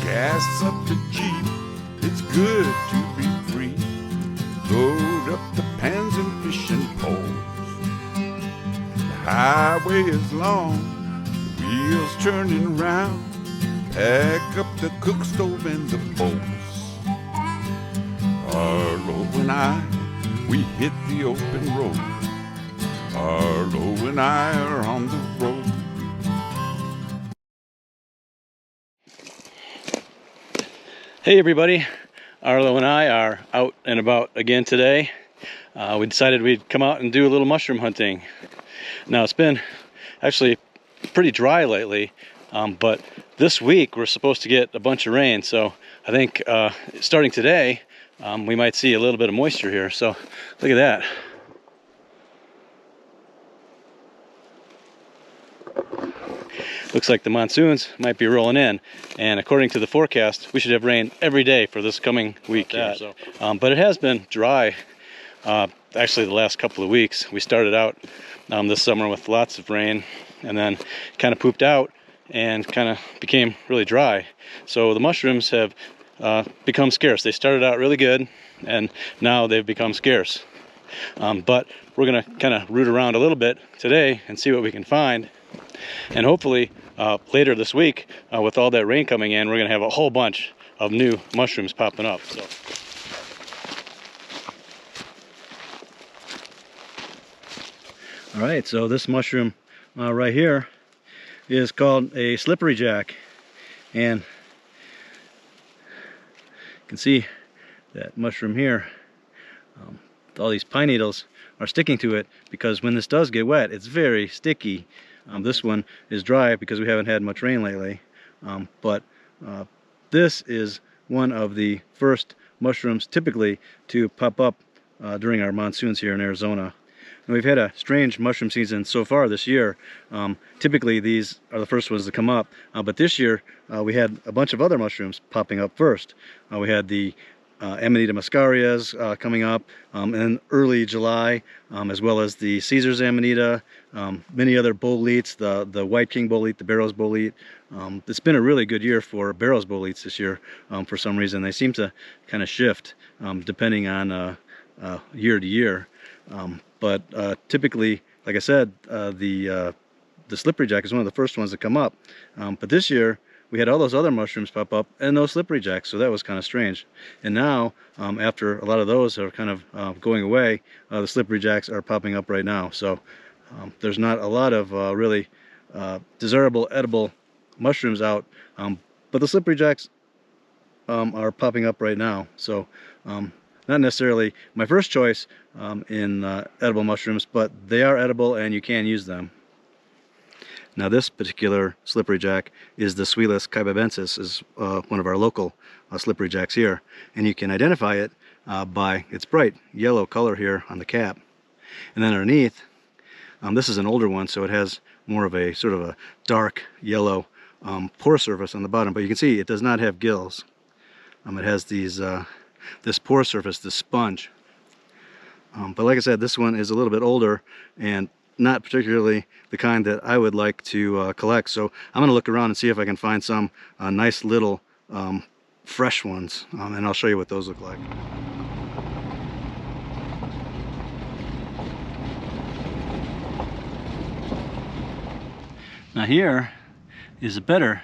gas up the Jeep, it's good to be free. Load up the pans and fishing poles. The highway is long, the wheels turning round. Pack up the cook stove and the bowls. Arlo and I, we hit the open road. Arlo and I are on the road. Hey everybody, Arlo and I are out and about again today. We decided we'd come out and do a little mushroom hunting. Now it's been actually pretty dry lately, but this week we're supposed to get a bunch of rain, so I think starting today we might see a little bit of moisture here. So look at that. Looks like the monsoons might be rolling in, and according to the forecast we should have rain every day for this coming week here. But it has been dry actually the last couple of weeks. We started out this summer with lots of rain and then kind of pooped out and kind of became really dry. So the mushrooms have become scarce. They started out really good and now they've become scarce. But we're gonna kind of root around a little bit today and see what we can find. And hopefully later this week, with all that rain coming in, we're gonna have a whole bunch of new mushrooms popping up. So. All right, so this mushroom right here is called a slippery jack, and you can see that mushroom here. All these pine needles are sticking to it because when this does get wet, it's very sticky. This one is dry because we haven't had much rain lately, but this is one of the first mushrooms typically to pop up during our monsoons here in Arizona. And we've had a strange mushroom season so far this year. Typically these are the first ones to come up, but this year we had a bunch of other mushrooms popping up first. We had the Amanita muscarias coming up in early July, as well as the Caesar's Amanita, many other boletes, the White King bolete, the Barrows bolete. It's been a really good year for Barrows boletes this year for some reason. They seem to kind of shift depending on year to year. But typically, like I said, the slippery jack is one of the first ones to come up. But this year, we had all those other mushrooms pop up and no slippery jacks, so that was kind of strange. And now, after a lot of those are kind of going away, the slippery jacks are popping up right now. So there's not a lot of really desirable, edible mushrooms out, but the slippery jacks are popping up right now. So not necessarily my first choice in edible mushrooms, but they are edible and you can use them. Now this particular slippery jack is the Suillus caibabensis, is one of our local slippery jacks here, and you can identify it by its bright yellow color here on the cap. And then underneath, this is an older one, so it has more of a sort of a dark yellow pore surface on the bottom, but you can see it does not have gills. It has these this pore surface, this sponge. But like I said, this one is a little bit older and not particularly the kind that I would like to collect. So I'm going to look around and see if I can find some nice little fresh ones, and I'll show you what those look like. Now here is a better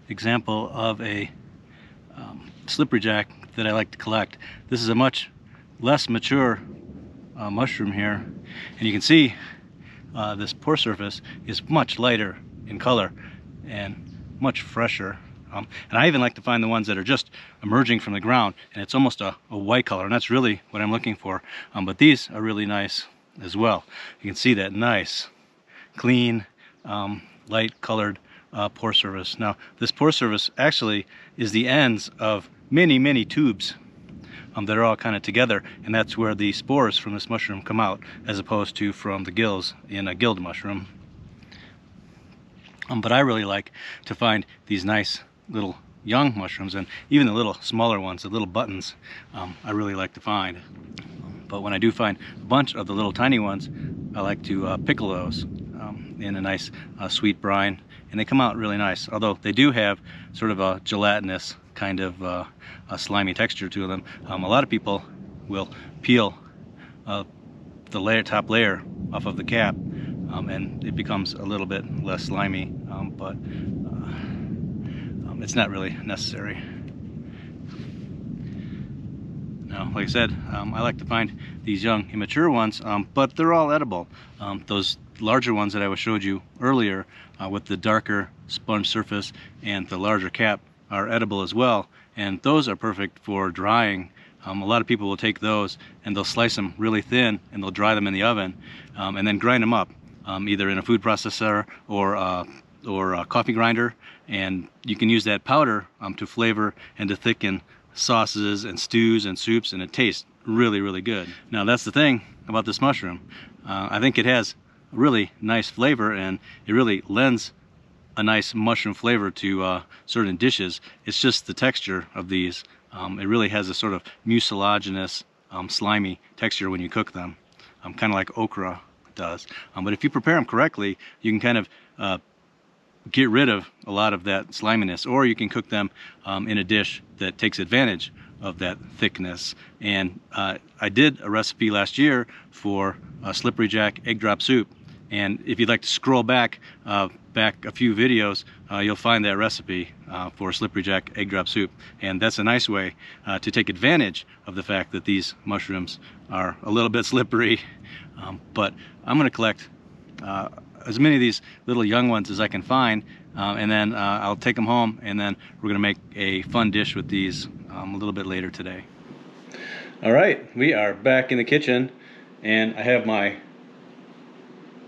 example of a slippery jack that I like to collect. This is a much less mature mushroom here, and you can see this pore surface is much lighter in color and much fresher. And I even like to find the ones that are just emerging from the ground and it's almost a white color, and that's really what I'm looking for. But these are really nice as well. You can see that nice, clean, light colored pore surface. Now this pore surface actually is the ends of many tubes that are all kind of together, and that's where the spores from this mushroom come out, as opposed to from the gills in a gilled mushroom. But I really like to find these nice little young mushrooms, and even the little smaller ones, the little buttons, I really like to find. But when I do find a bunch of the little tiny ones, I like to pickle those in a nice sweet brine, and they come out really nice, although they do have sort of a gelatinous kind of a slimy texture to them. A lot of people will peel the top layer off of the cap, and it becomes a little bit less slimy, but it's not really necessary. Now, like I said, I like to find these young immature ones, but they're all edible. Those larger ones that I showed you earlier with the darker sponge surface and the larger cap are edible as well, and those are perfect for drying. A lot of people will take those and they'll slice them really thin and they'll dry them in the oven, and then grind them up, either in a food processor or a coffee grinder, and you can use that powder to flavor and to thicken sauces and stews and soups, and it tastes really, really good. Now, that's the thing about this mushroom. I think it has really nice flavor, and it really lends a nice mushroom flavor to certain dishes. It's just the texture of these. It really has a sort of mucilaginous, slimy texture when you cook them, kind of like okra does. But if you prepare them correctly, you can kind of get rid of a lot of that sliminess, or you can cook them in a dish that takes advantage of that thickness. And I did a recipe last year for slippery jack egg drop soup, and if you'd like to scroll back a few videos, you'll find that recipe for slippery jack egg drop soup. And that's a nice way to take advantage of the fact that these mushrooms are a little bit slippery. But I'm going to collect as many of these little young ones as I can find, and then I'll take them home, and then we're going to make a fun dish with these a little bit later today. All right, we are back in the kitchen, and I have my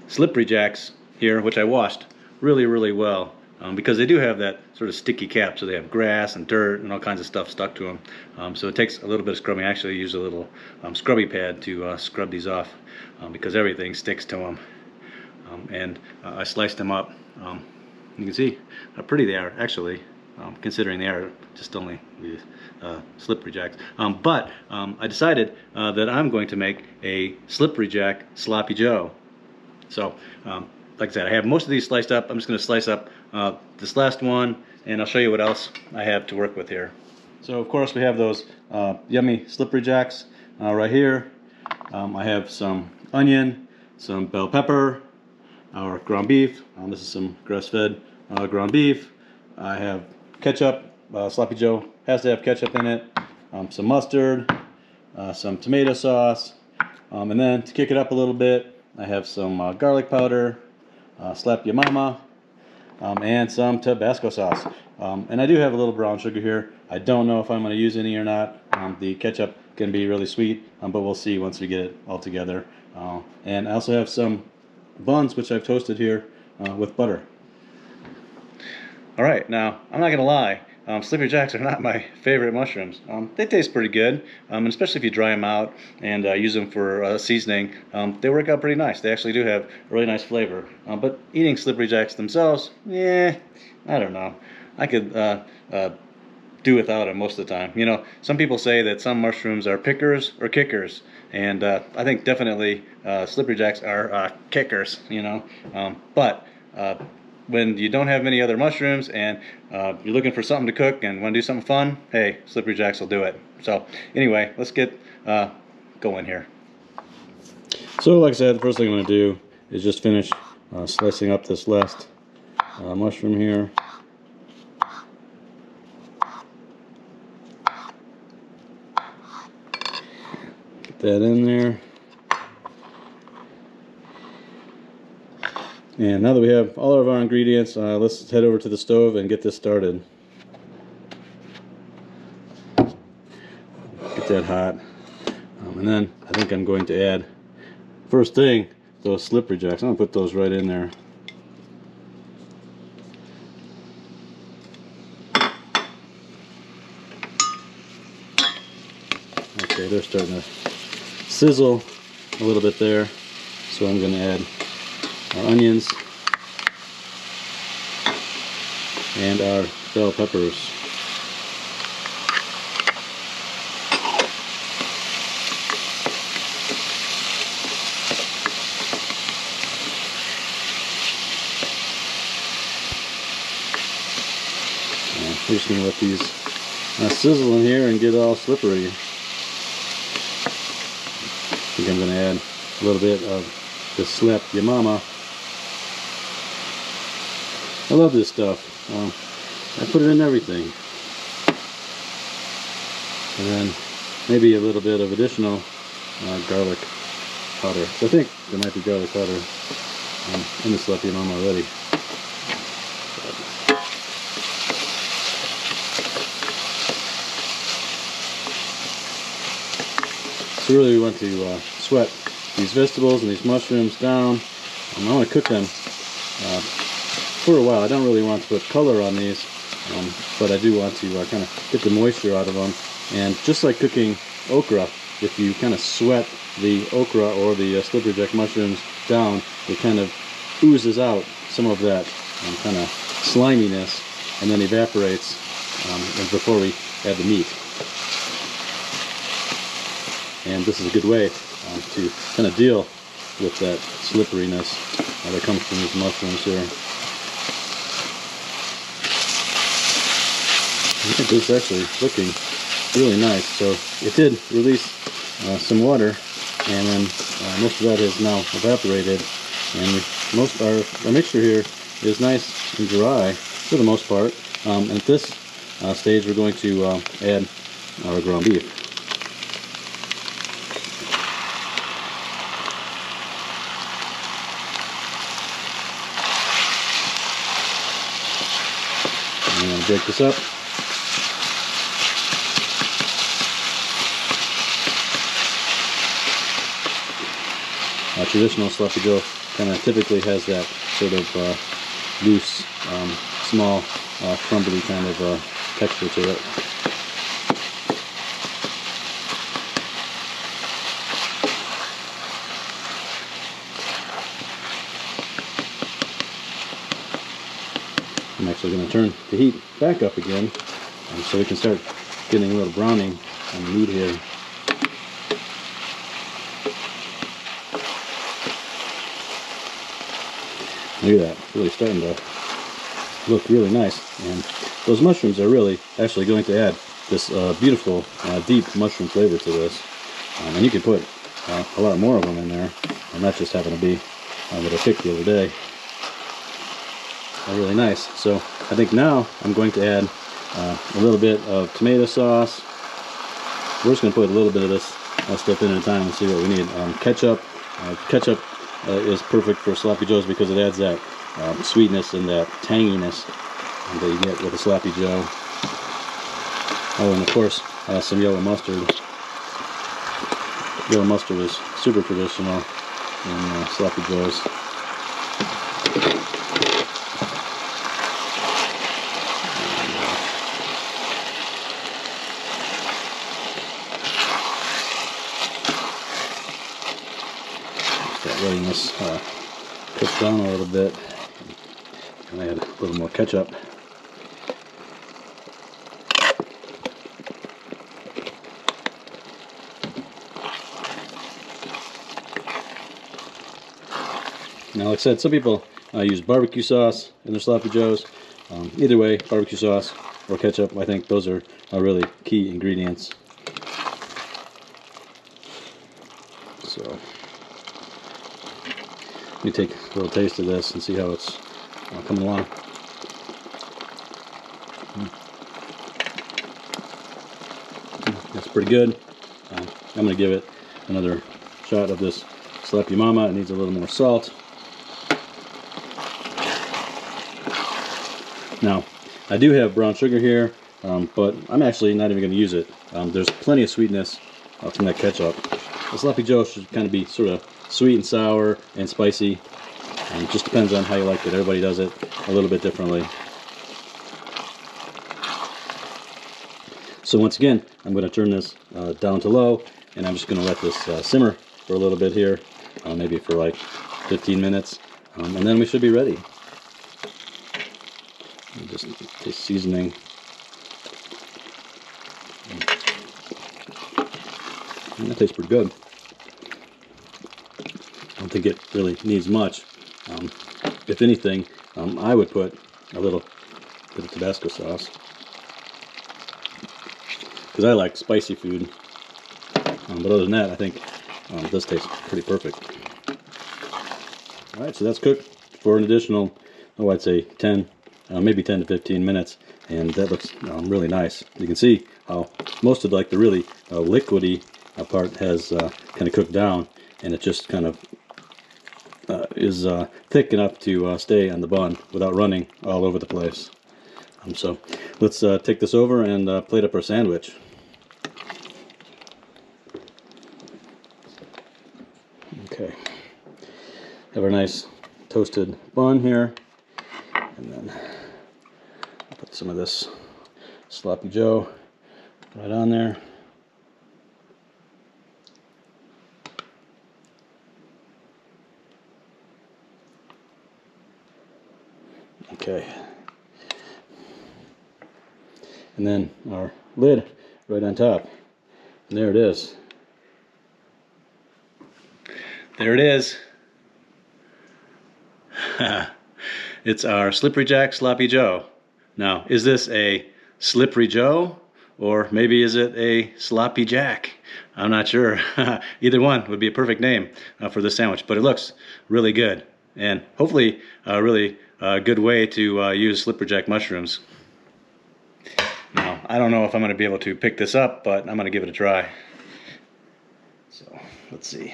slippery jacks here, which I washed really, really well, because they do have that sort of sticky cap, so they have grass and dirt and all kinds of stuff stuck to them. So it takes a little bit of scrubbing. I actually use a little scrubby pad to scrub these off, because everything sticks to them. And I sliced them up. You can see how pretty they are, actually, considering they are just only slippery jacks. But I decided that I'm going to make a slippery jack sloppy joe. So, like I said, I have most of these sliced up. I'm just going to slice up this last one, and I'll show you what else I have to work with here. So, of course, we have those yummy slippery jacks right here. I have some onion, some bell pepper, our ground beef. This is some grass-fed ground beef. I have ketchup. Sloppy joe has to have ketchup in it. Some mustard, some tomato sauce, and then to kick it up a little bit, I have some garlic powder, slap ya mama, and some Tabasco sauce. And I do have a little brown sugar here. I don't know if I'm going to use any or not. The ketchup can be really sweet, but we'll see once we get it all together. And I also have some buns, which I've toasted here with butter. Alright, now, I'm not going to lie, slippery jacks are not my favorite mushrooms. They taste pretty good, and especially if you dry them out and use them for seasoning, they work out pretty nice. They actually do have a really nice flavor. But eating slippery jacks themselves, I don't know. I could do without them most of the time. You know, some people say that some mushrooms are pickers or kickers, and I think definitely slippery jacks are kickers, you know. But when you don't have many other mushrooms and you're looking for something to cook and want to do something fun, hey, slippery jacks will do it. So anyway, let's get going here. So like I said, the first thing I'm going to do is just finish slicing up this last mushroom here. Get that in there. And now that we have all of our ingredients, let's head over to the stove and get this started. Get that hot. And then I think I'm going to add, first thing, those slippery jacks. I'm going to put those right in there. Okay, they're starting to sizzle a little bit there. So I'm going to add our onions and our bell peppers. And we're just going to let these sizzle in here and get all slippery. I think I'm going to add a little bit of the Slap Ya Mama. I love this stuff. I put it in everything. And then maybe a little bit of additional garlic powder. So I think there might be garlic powder in the Slap Ya Mama already. So really we want to sweat these vegetables and these mushrooms down. I want to cook them for a while. I don't really want to put color on these, but I do want to kind of get the moisture out of them. And just like cooking okra, if you kind of sweat the okra or the slipperjack mushrooms down, it kind of oozes out some of that kind of sliminess and then evaporates before we add the meat. And this is a good way to kind of deal with that slipperiness that comes from these mushrooms here. I think this is actually looking really nice. So it did release some water, and then most of that is now evaporated, and most our mixture here is nice and dry for the most part. And at this stage we're going to add our ground beef. I'm going to break this up. Traditional sloppy joe kind of typically has that sort of loose, small, crumbly kind of texture to it. I'm actually going to turn the heat back up again so we can start getting a little browning on the meat here. Look at that, it's really starting to look really nice, and those mushrooms are really actually going to add this beautiful deep mushroom flavor to this, and you can put a lot more of them in there, and that just happened to be what I picked the other day. Really nice. So I think now I'm going to add a little bit of tomato sauce. We're just going to put a little bit of this stuff in at a time and see what we need. Ketchup. Ketchup is perfect for sloppy joes because it adds that sweetness and that tanginess that you get with a sloppy joe. Oh, and of course some yellow mustard. Yellow mustard is super traditional in sloppy joes. Letting this cook down a little bit, and add a little more ketchup. Now, like I said, some people use barbecue sauce in their sloppy joes. Either way, barbecue sauce or ketchup, I think those are really key ingredients. So let me take a little taste of this and see how it's coming along. That's pretty good. I'm going to give it another shot of this Slap Ya Mama. It needs a little more salt. Now, I do have brown sugar here, but I'm actually not even going to use it. There's plenty of sweetness from that ketchup. The sloppy joe should kind of be sort of sweet and sour and spicy. It just depends on how you like it. Everybody does it a little bit differently. So once again, I'm going to turn this down to low, and I'm just going to let this simmer for a little bit here, maybe for like 15 minutes, and then we should be ready. Just taste seasoning. And that tastes pretty good. I don't think it really needs much. If anything, I would put a little bit of Tabasco sauce. because I like spicy food. But other than that, I think this tastes pretty perfect. All right, so that's cooked for an additional, oh, I'd say 10, maybe 10 to 15 minutes, and that looks really nice. You can see how most of like the really liquidy part has kind of cooked down, and it just kind of is thick enough to stay on the bun without running all over the place. So let's take this over and plate up our sandwich. Okay, have our nice toasted bun here, and then put some of this sloppy joe right on there. Okay, and then our lid right on top, and there it is. There it is. It's our Slippery Jack Sloppy Joe. Now, is this a Slippery Joe, or maybe is it a Sloppy Jack? I'm not sure. Either one would be a perfect name for this sandwich, but it looks really good, and hopefully a really good way to use Slippery Jack mushrooms. Now, I don't know if I'm going to be able to pick this up, but I'm going to give it a try. So, let's see.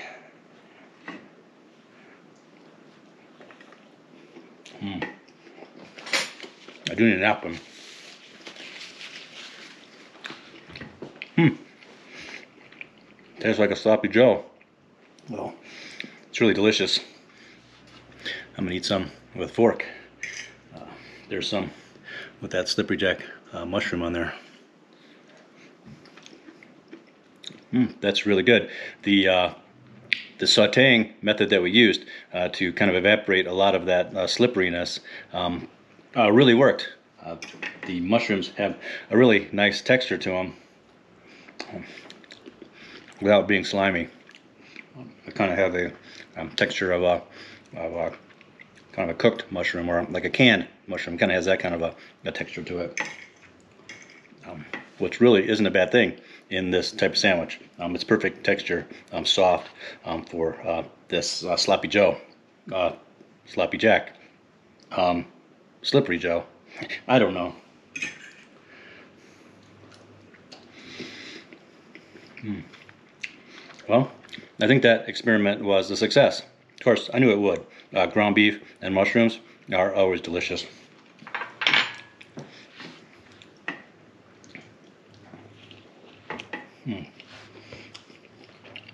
I do need a napkin. Tastes like a sloppy joe. Well, it's really delicious. I'm gonna eat some with a fork. There's some with that Slippery Jack mushroom on there. That's really good. The sautéing method that we used to kind of evaporate a lot of that slipperiness really worked. The mushrooms have a really nice texture to them without being slimy. They kind of have the texture of a kind of a cooked mushroom, or like a canned mushroom. Kind of has that kind of a texture to it, which really isn't a bad thing in this type of sandwich. It's perfect texture, soft for this sloppy joe, sloppy jack, slippery joe. I don't know. Well, I think that experiment was a success. Of course, I knew it would. Ground beef and mushrooms are always delicious.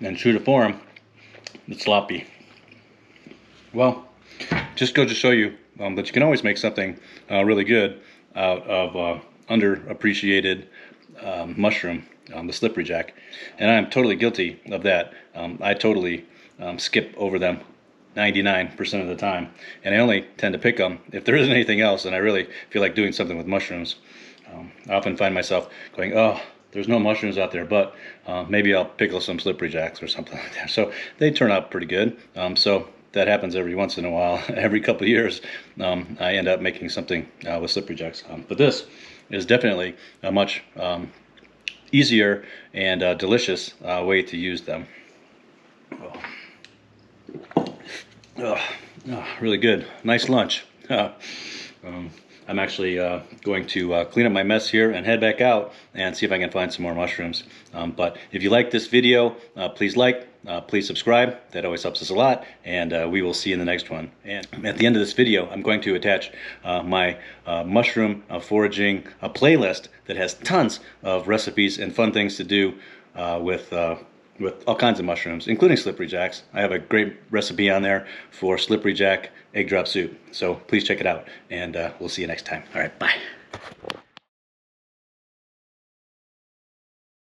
And true to form, it's sloppy. Well, just goes to show you that you can always make something really good out of underappreciated mushroom, the slippery jack. And I'm totally guilty of that. I totally skip over them 99% of the time, and I only tend to pick them if there isn't anything else and I really feel like doing something with mushrooms. I often find myself going, oh, there's no mushrooms out there, but maybe I'll pickle some slippery jacks or something like that. So they turn out pretty good. So that happens every once in a while. Every couple of years, I end up making something with slippery jacks. But this is definitely a much easier and delicious way to use them. Really good. Nice lunch. I'm actually going to clean up my mess here and head back out and see if I can find some more mushrooms. But if you like this video, please like, please subscribe. That always helps us a lot, and we will see you in the next one. And at the end of this video, I'm going to attach my mushroom foraging playlist that has tons of recipes and fun things to do with all kinds of mushrooms, including slippery jacks. I have a great recipe on there for slippery jack egg drop soup. So please check it out, and we'll see you next time. All right, bye.